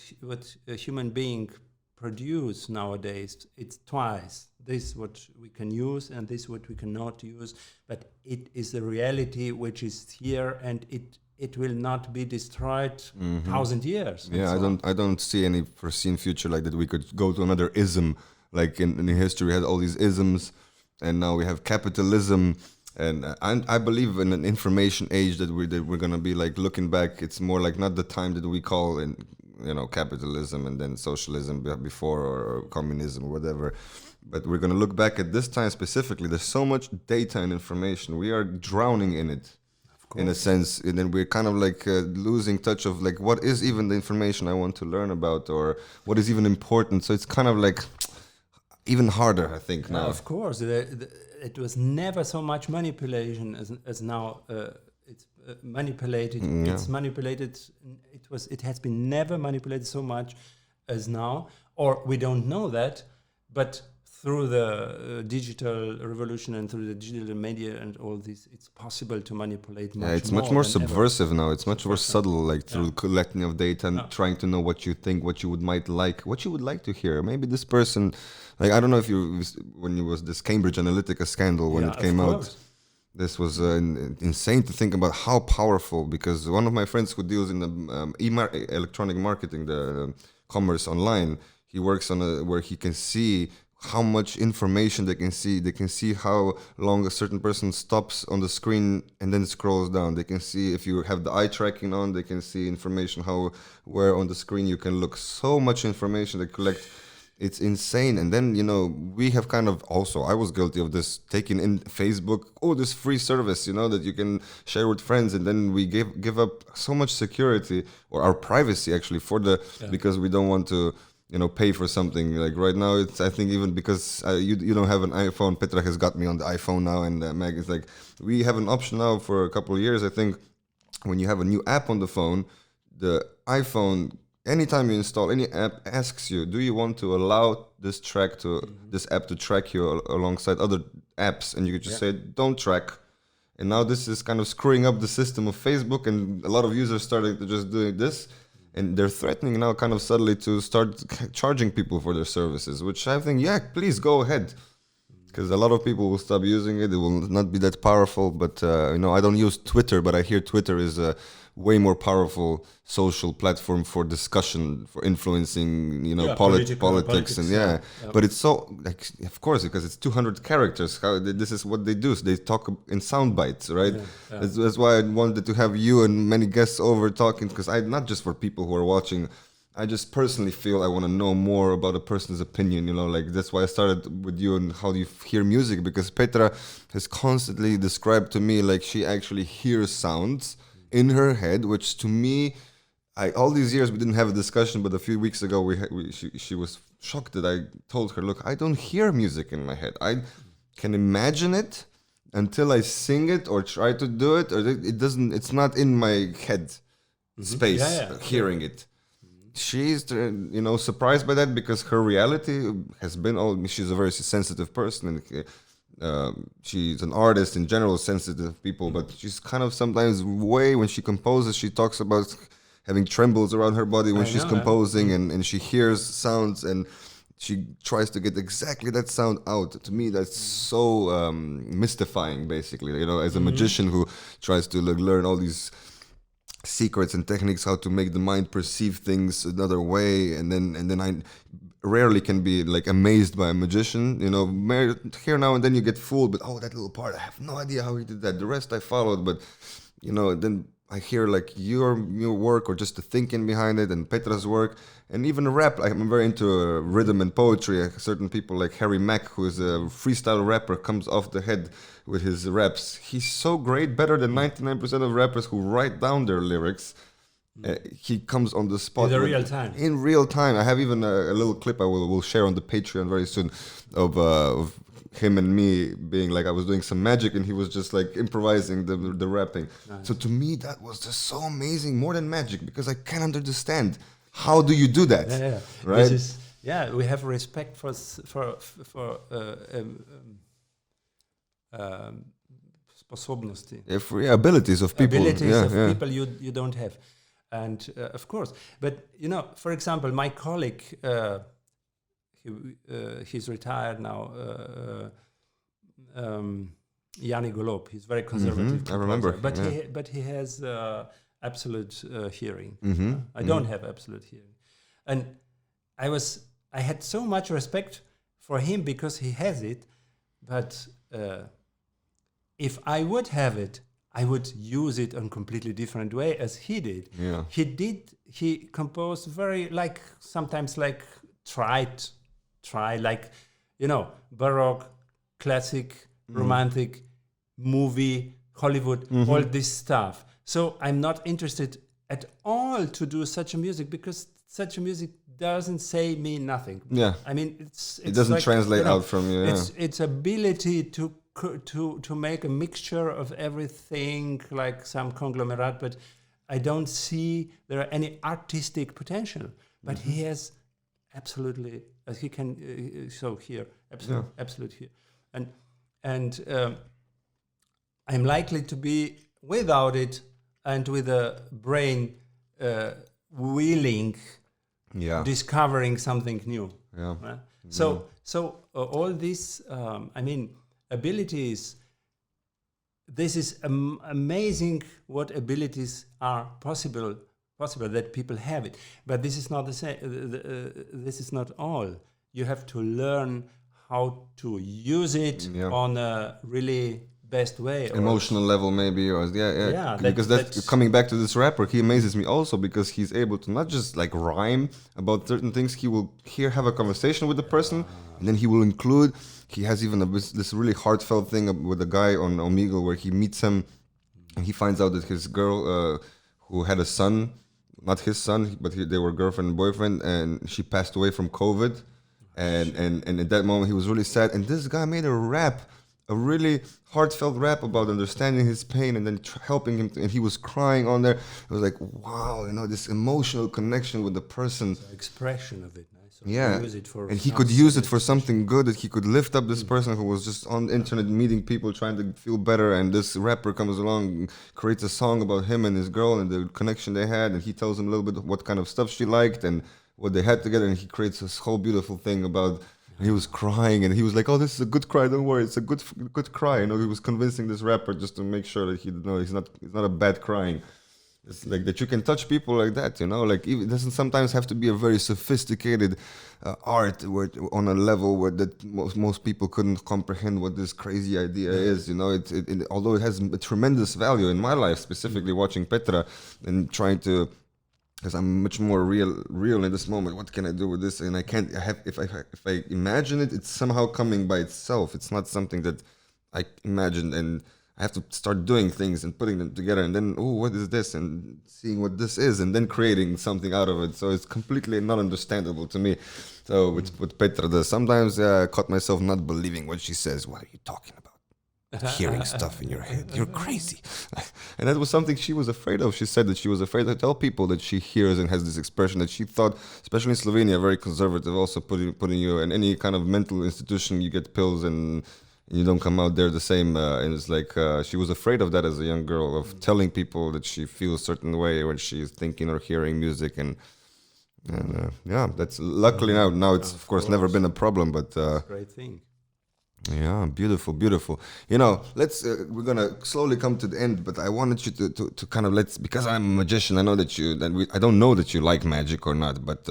a human being produce nowadays, it's twice. This what we can use, and this what we cannot use. But it is a reality which is here, and it will not be destroyed 1,000 years. Yeah, I don't see any foreseen future like that. We could go to another ism, like in history we had all these isms, and now we have capitalism. And I believe in an information age that we're gonna be like looking back. It's more like not the time that we call in, you know, capitalism and then socialism before or communism or whatever. But we're gonna look back at this time specifically. There's so much data and information. We are drowning in it. In a sense, and then we're kind of like losing touch of like what is even the information I want to learn about, or what is even important. So it's kind of like even harder, I think, now. Of course, it was never so much manipulation as now. It's manipulated. It's manipulated. It has been never manipulated so much as now, or we don't know that, but through the digital revolution and through the digital media and all this, it's possible to manipulate much more. Yeah, it's much more subversive now. It's much more subtle, like through collecting of data and trying to know what you think, what you would like to hear. Maybe this person, like, I don't know if when it was this Cambridge Analytica scandal, when it came out, this was insane to think about how powerful, because one of my friends who deals in the electronic marketing, the commerce online, he works on where he can see how much information they can see. They can see how long a certain person stops on the screen and then scrolls down. They can see if you have the eye tracking on, they can see information where on the screen you can look. So much information they collect. It's insane. And then, you know, we have kind of also, I was guilty of this, taking in Facebook, this free service, you know, that you can share with friends. And then we give up so much security, or our privacy actually, because we don't want to, you know, pay for something. Like right now, it's, I think, even because you don't have an iPhone, Petra has got me on the iPhone now, and Meg is like, we have an option now for a couple of years. I think when you have a new app on the phone, the iPhone, anytime you install any app, asks you, do you want to allow this app to track you alongside other apps? And you could just say, don't track. And now this is kind of screwing up the system of Facebook, and a lot of users started to just doing this. And they're threatening now kind of subtly to start charging people for their services, which I think, please go ahead. because a lot of people will stop using it. It will not be that powerful. But I don't use Twitter, but I hear Twitter is a way more powerful social platform for discussion, for influencing, politics, and yeah. But it's so, like, of course, because it's 200 characters. This is what they do. So they talk in sound bites, right? That's why I wanted to have you and many guests over talking, because not just for people who are watching. I just personally feel I want to know more about a person's opinion, like that's why I started with you and how do you hear music, because Petra has constantly described to me like she actually hears sounds in her head, which to me, all these years we didn't have a discussion, but a few weeks ago she was shocked that I told her, look, I don't hear music in my head. I can imagine it until I sing it or try to do it, or it's not in my head space, hearing it. She's, surprised by that, because her reality has been she's a very sensitive person, and she's an artist in general, sensitive people, but she's kind of sometimes when she composes, she talks about having trembles around her body when she's composing, and she hears sounds and she tries to get exactly that sound out. To me, that's so mystifying, basically, as a magician who tries to learn all these secrets and techniques, how to make the mind perceive things another way, and then I rarely can be like amazed by a magician. Here now and then you get fooled, but that little part, I have no idea how he did that. The rest I followed, but then I hear like your work, or just the thinking behind it, and Petra's work, and even rap. I'm very into rhythm and poetry. Certain people like Harry Mack, who is a freestyle rapper, comes off the head with his raps. He's so great, better than 99% of rappers who write down their lyrics. He comes on the spot in real time. In real time. I have even a little clip I will share on the Patreon very soon of him and me being like, I was doing some magic and he was just like improvising the rapping. Nice. So to me that was just so amazing, more than magic, because I can't understand how do you do that. Right? We have respect for sposobnosti. Abilities of people. People you don't have. And of course, but for example, my colleague, he's retired now, Yanni Golob. He's very conservative. I remember. But he has absolute hearing. I don't have absolute hearing, and I had so much respect for him because he has it. But if I would have it, I would use it in a completely different way as he did. Yeah. He composed very sometimes try Baroque, classic, romantic, movie, Hollywood, all this stuff. So I'm not interested at all to do such a music, because such a music doesn't say me nothing. Yeah. I mean, it doesn't translate out from you. Yeah. It's ability to make a mixture of everything, like some conglomerate, but I don't see there any artistic potential. But he has absolutely, he can show here, absolute here, and I'm likely to be without it and with a brain willing, discovering something new. Yeah. Right? So all these, abilities. This is amazing what abilities are possible that people have it. But this is not the same. This is not all. You have to learn how to use it on a really best way. Emotional level, maybe, or because that's coming back to this rapper. He amazes me also because he's able to not just like rhyme about certain things. He will have a conversation with the person, and then he will include. He has even this really heartfelt thing with a guy on Omegle where he meets him, and he finds out that his girl, who had a son, not his son, but they were girlfriend and boyfriend, and she passed away from COVID, and at that moment he was really sad. And this guy made a really heartfelt rap about understanding his pain and then helping him, and he was crying on there. It was like, wow, this emotional connection with the person. The expression of it. So he could use it for something good, that he could lift up this person who was just on the internet meeting people trying to feel better, and this rapper comes along and creates a song about him and his girl and the connection they had, and he tells him a little bit what kind of stuff she liked and what they had together, and he creates this whole beautiful thing about And he was crying, and he was like, "Oh, this is a good cry. Don't worry, it's a good cry." You know, he was convincing this rapper just to make sure that he's not a bad crying. It's like that you can touch people like that, you know. Like it doesn't sometimes have to be a very sophisticated art on a level where that most people couldn't comprehend what this crazy idea is, you know. Although it has a tremendous value in my life, specifically watching Petra and trying to. Because I'm much more real in this moment. What can I do with this? And I can't. If I imagine it, it's somehow coming by itself. It's not something that I imagined, and I have to start doing things and putting them together. And then, oh, what is this? And seeing what this is, and then creating something out of it. So it's completely not understandable to me. So with Petra does, sometimes I caught myself not believing what she says. What are you talking about? Hearing stuff in your head, you're crazy. And that was something she was afraid of. She said that she was afraid to tell people that she hears and has this expression that she thought, especially in Slovenia, very conservative, also putting you in any kind of mental institution, you get pills and you don't come out there the same. And it's like she was afraid of that as a young girl, of telling people that she feels a certain way when she's thinking or hearing music. And yeah, that's luckily now it's of course never been a problem, but that's a great thing. Yeah, beautiful, beautiful. You know, we're gonna slowly come to the end, but I wanted you to kind of because I'm a magician, I know that I don't know that you like magic or not, but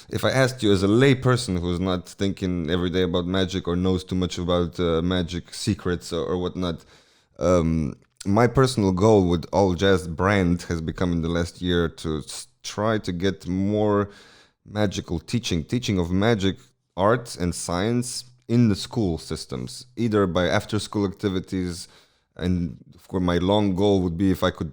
if I asked you as a lay person who's not thinking every day about magic or knows too much about magic secrets or whatnot, my personal goal with AllJazz brand has become in the last year to try to get more magical teaching of magic, art and science in the school systems, either by after-school activities, and of course my long goal would be if I could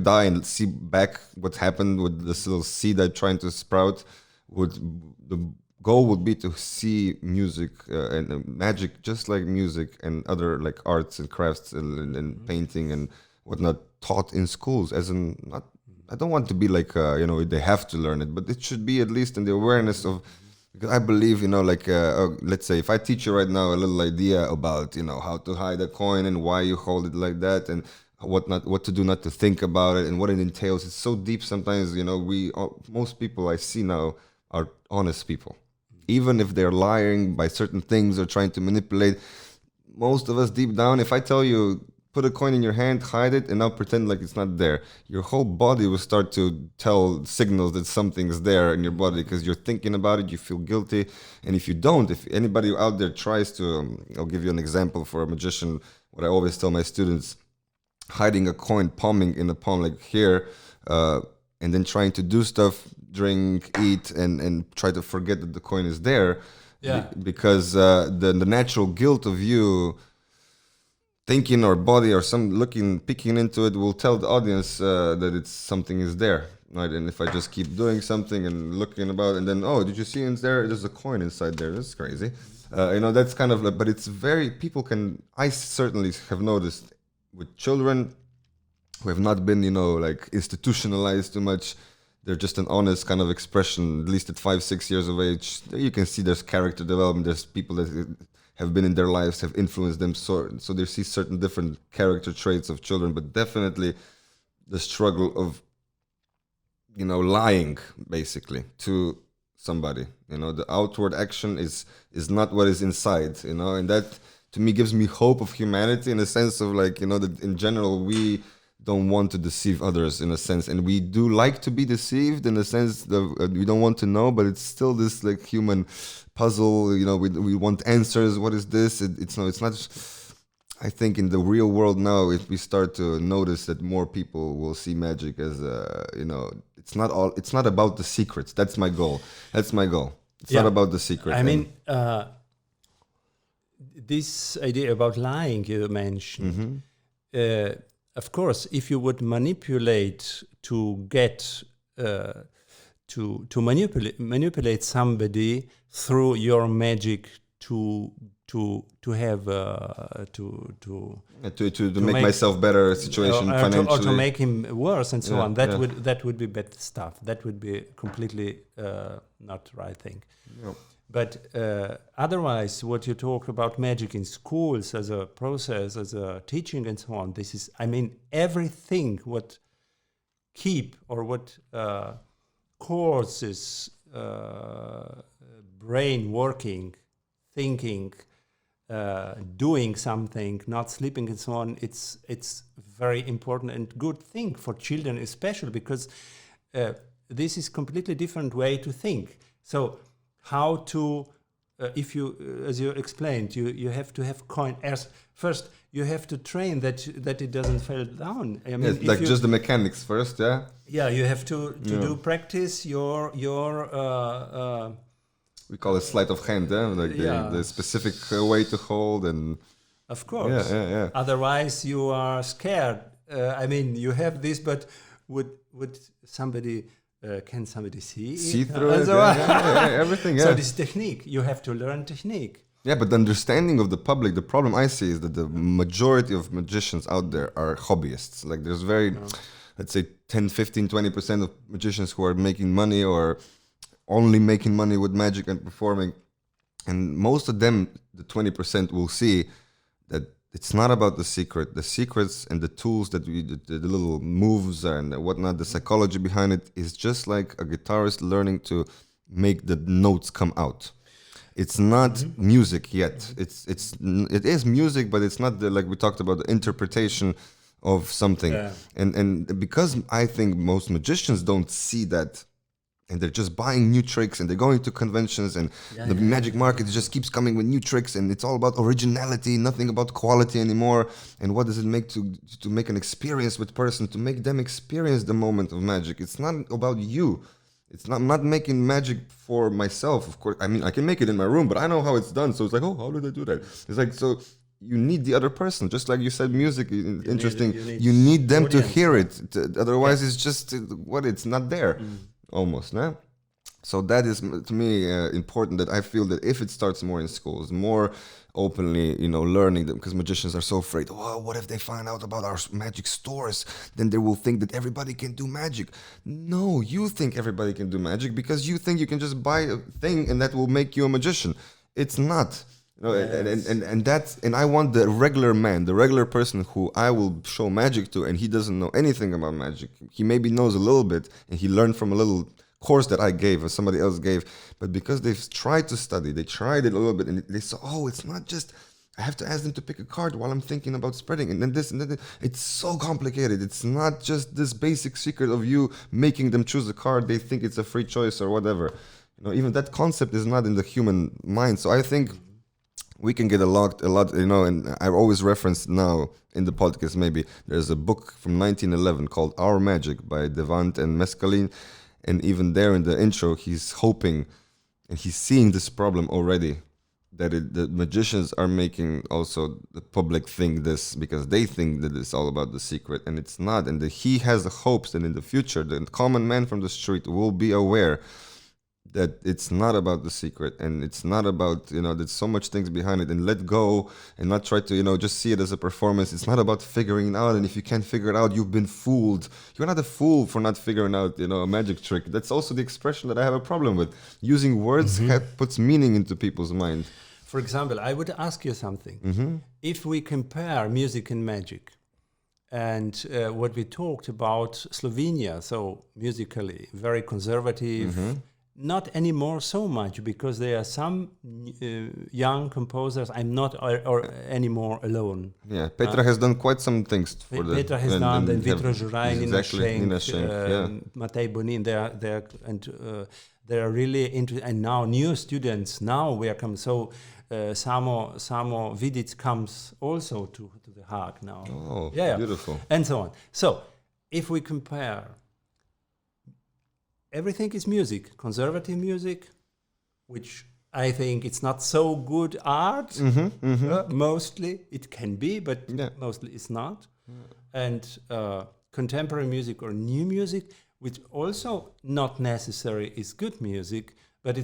die and see back what happened with this little seed I'm trying to sprout, the goal would be to see music and magic just like music and other like arts and crafts and painting and whatnot taught in schools I don't want to be like they have to learn it, but it should be at least in the awareness of. Because I believe, let's say if I teach you right now a little idea about, how to hide a coin and why you hold it like that and what to do not to think about it and what it entails. It's so deep sometimes, most people I see now are honest people. Even if they're lying by certain things or trying to manipulate, most of us deep down, if I tell you, put a coin in your hand, hide it, and now pretend like it's not there, your whole body will start to tell signals that something's there in your body because you're thinking about it, you feel guilty. And if you don't, if anybody out there tries to, I'll give you an example for a magician, what I always tell my students, hiding a coin, palming in the palm like here, and then trying to do stuff, drink, eat, and try to forget that the coin is there. Yeah. Because the natural guilt of you thinking or body or peeking into it will tell the audience that it's something is there, right? And if I just keep doing something and looking about, and then, oh, did you see it's there? There's a coin inside there. That's crazy. That's kind of like, but it's I certainly have noticed with children who have not been, like institutionalized too much, they're just an honest kind of expression, at least at 5-6 years of age. You can see there's character development. There's people that have been in their lives, have influenced them, so they see certain different character traits of children, but definitely the struggle of, lying basically to somebody. The outward action is not what is inside, and that to me gives me hope of humanity in a sense of like, that in general we don't want to deceive others in a sense, and we do like to be deceived in a sense that we don't want to know, but it's still this like human puzzle. We want answers. What is this? It's not just, I think in the real world now, if we start to notice that more people will see magic as it's not about the secrets. That's my goal. It's not about the secret. I mean, this idea about lying you mentioned, of course, if you would manipulate to get to manipulate somebody through your magic to have to make myself better situation financially, or to make him worse and so on. Yeah. That would be bad stuff. That would be completely not the right thing. Yeah. But otherwise, what you talk about magic in schools as a process, as a teaching and so on, this is, I mean, everything what keep or what causes brain working thinking, doing something, not sleeping and so on, it's very important and good thing for children especially, because this is completely different way to think. So how to, if you, as you explained, you have to have first you have to train that it doesn't fall down. I mean, like just the mechanics first, yeah? Yeah, you have to do practice your we call it sleight of hand, like the specific way to hold, and of course. Yeah. Otherwise, you are scared. I mean, you have this, but would somebody can somebody see through it? Everything. Yeah. So this technique, you have to learn technique. Yeah, but the understanding of the public, the problem I see is that the majority of magicians out there are hobbyists. Like there's let's say 10, 15, 20% of magicians who are making money or only making money with magic and performing. And most of them, the 20%, will see that it's not about the secret. The secrets and the tools that the little moves and whatnot, the psychology behind it is just like a guitarist learning to make the notes come out. It's not music yet. It is music, but it's not like we talked about, the interpretation of something. Yeah. And because I think most magicians don't see that, and they're just buying new tricks, and they're going to conventions, and the magic market just keeps coming with new tricks, and it's all about originality, nothing about quality anymore. And what does it make to make an experience with person, to make them experience the moment of magic? It's not about you. I'm not making magic for myself, of course. I mean, I can make it in my room, but I know how it's done. So it's like, oh, how did I do that? It's like, so you need the other person. Just like you said, music is interesting. You need them to hear it. Otherwise, it's just, it's not there. Almost, no? So that is, to me, important, that I feel that if it starts more in schools, more openly, learning them, because magicians are so afraid, oh, what if they find out about our magic stores? Then they will think that everybody can do magic. No, you think everybody can do magic because you think you can just buy a thing and that will make you a magician. It's not. And I want the regular man, the regular person who I will show magic to, and he doesn't know anything about magic. He maybe knows a little bit, and he learned from a little course that I gave or somebody else gave, but because they've tried to study, they tried it a little bit, and they saw, oh, it's not just, I have to ask them to pick a card while I'm thinking about spreading, and then this and then. It's so complicated. It's not just this basic secret of you making them choose a card. They think it's a free choice or whatever. Even that concept is not in the human mind. So I think we can get a lot, and I always reference now in the podcast, maybe there's a book from 1911 called Our Magic by Devant and Mescaline. And even there in the intro, he's hoping, and he's seeing this problem already, that the magicians are making also the public think this, because they think that it's all about the secret, and it's not. And he has the hopes that in the future, the common man from the street will be aware that it's not about the secret, and it's not about, there's so much things behind it, and let go and not try to, just see it as a performance. It's not about figuring it out, and if you can't figure it out, you've been fooled. You're not a fool for not figuring out, a magic trick. That's also the expression that I have a problem with. Using words puts meaning into people's mind. For example, I would ask you something. If we compare music and magic, and what we talked about Slovenia, so musically, very conservative, not anymore so much, because there are some young composers. I'm not anymore alone. Yeah, Petra has done quite some things for Petra has done, and Vitro Žuraj, Nina Schenk, Matej Bonin. They are really into, and now new students. Now we are coming. So Samo Vidic comes also to the Hague now. Oh, beautiful, and so on. So if we compare. Everything is music, conservative music, which I think it's not so good art. Mostly it can be, but mostly it's not. And contemporary music or new music, which also not necessary is good music, but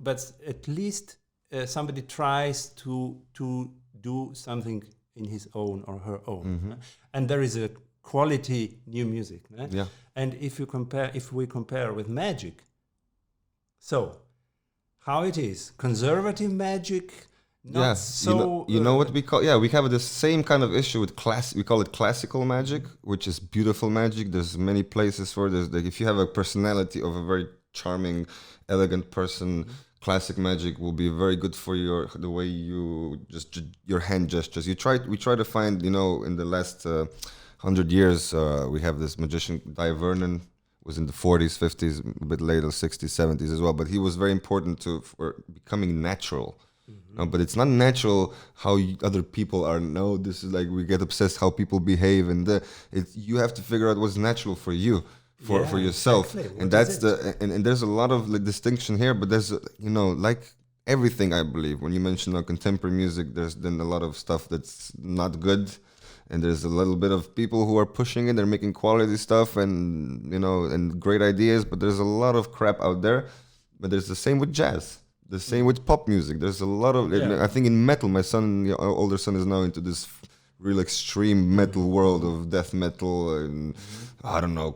but at least somebody tries to do something in his own or her own. And there is a quality new music. And if we compare with magic, so how it is conservative magic, not so. You know what we call? Yeah, we have the same kind of issue with we call it classical magic, which is beautiful magic. There's many places for this. Like if you have a personality of a very charming, elegant person, classic magic will be very good for the way you just your hand gestures. We try to find, in the last 100 years, we have this magician Di Vernon, was in the 40s, 50s, a bit later, 60s, 70s as well. But he was very important for becoming natural. But it's not natural how other people are. No, this is like we get obsessed how people behave, and you have to figure out what's natural for you, for yourself. Exactly. And that's and there's a lot of distinction here. But there's like everything, I believe. When you mention contemporary music, there's then a lot of stuff that's not good. And there's a little bit of people who are pushing it. They're making quality stuff and and great ideas. But there's a lot of crap out there. But there's the same with jazz. The same with pop music. There's a lot of. I think in metal, my son, older son, is now into this real extreme metal world of death metal and I don't know,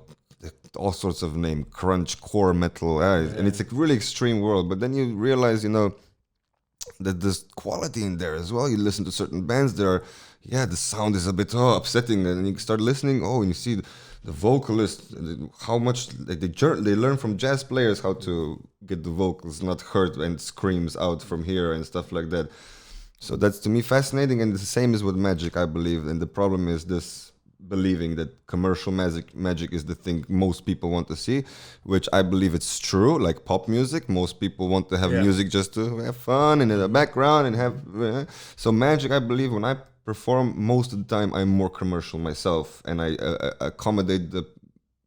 all sorts of name, crunch, core metal, and it's a really extreme world. But then you realize, that there's quality in there as well. You listen to certain bands, the sound is a bit upsetting, and you start listening, and you see the vocalist, how much they learn from jazz players how to get the vocals not hurt and screams out from here and stuff like that. So that's to me fascinating, and the same is with magic, I believe. And the problem is this believing that commercial magic is the thing most people want to see, which I believe it's true. Like pop music, most people want to have music just to have fun and in the background and have. So magic, I believe, when I perform, most of the time I'm more commercial myself, and I accommodate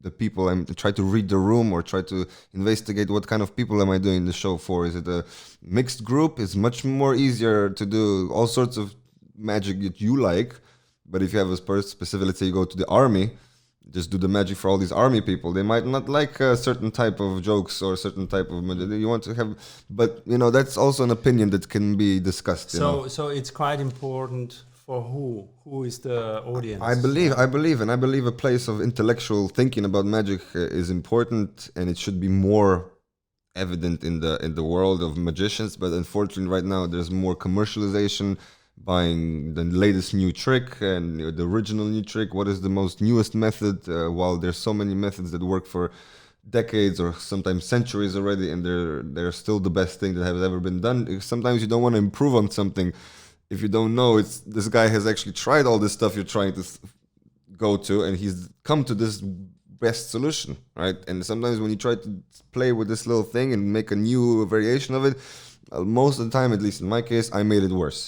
the people. I try to read the room or try to investigate what kind of people am I doing the show for. Is it a mixed group? It's much more easier to do all sorts of magic that you like. But if you have a specific, let's say you go to the army, just do the magic for all these army people. They might not like a certain type of jokes or a certain type of magic. You want to have, but that's also an opinion that can be discussed. So it's quite important for who is the audience. I believe a place of intellectual thinking about magic is important, and it should be more evident in the world of magicians. But unfortunately, right now there's more commercialization. Buying the latest new trick and the original new trick. What is the newest method? While there's so many methods that work for decades or sometimes centuries already, and they're still the best thing that has ever been done. Sometimes you don't want to improve on something if you don't know this guy has actually tried all this stuff you're trying to go to, and he's come to this best solution, right? And sometimes when you try to play with this little thing and make a new variation of it, most of the time, at least in my case, I made it worse.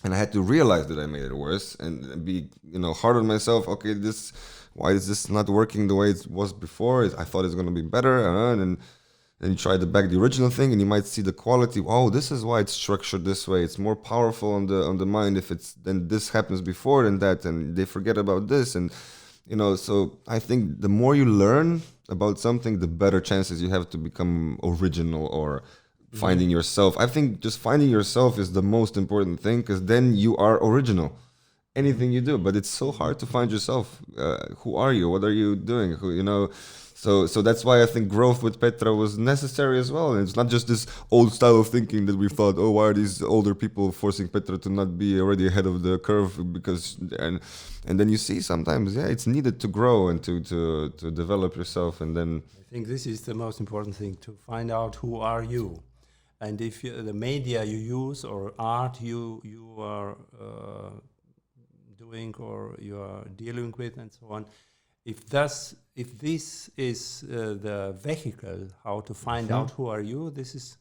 And I had to realize that I made it worse and be, hard on myself. Okay, why is this not working the way it was before? I thought it's going to be better. And then you try to back the original thing, and you might see the quality. Oh, this is why it's structured this way. It's more powerful on the mind if then this happens before than that, and they forget about this. And so I think the more you learn about something, the better chances you have to become original or finding yourself. I think just finding yourself is the most important thing, because then you are original. Anything you do, but it's so hard to find yourself. Who are you? What are you doing? So that's why I think growth with Petra was necessary as well. And it's not just this old style of thinking that we thought, why are these older people forcing Petra to not be already ahead of the curve? And then you see sometimes, it's needed to grow and to develop yourself. And then I think this is the most important thing, to find out who are you. And if the media you use or art you are doing or you are dealing with and so on, if this is the vehicle how to find out who are you, this is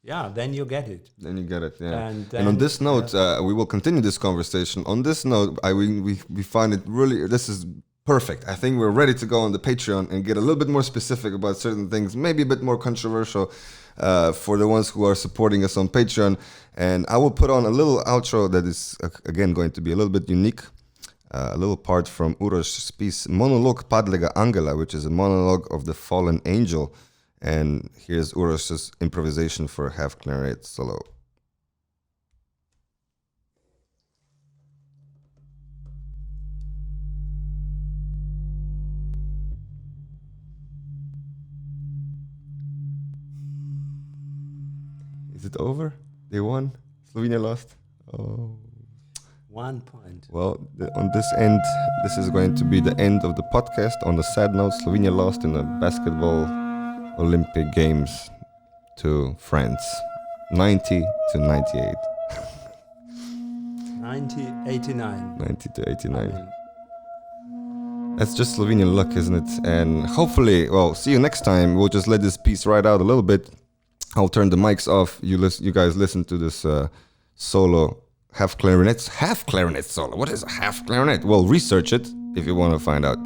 then you get it. Then you get it, yeah. And on this note, we will continue this conversation. On this note, we find it really, this is perfect. I think we're ready to go on the Patreon and get a little bit more specific about certain things, maybe a bit more controversial for the ones who are supporting us on Patreon. And I will put on a little outro that is, again, going to be a little bit unique. A little part from Uroš's piece, Monolog Padlega Angela, which is a monologue of the fallen angel. And here's Uroš's improvisation for half clarinet solo. Is it over? They won? Slovenia lost? Oh. 1 point. Well, on this end, this is going to be the end of the podcast. On a sad note, Slovenia lost in the basketball Olympic Games to France. 90 to 98. 89. 90 to 89. That's just Slovenian luck, isn't it? And hopefully, well, see you next time. We'll just let this piece ride out a little bit. I'll turn the mics off. You guys listen to this solo half clarinet solo. What is a half clarinet? Well, research it if you want to find out.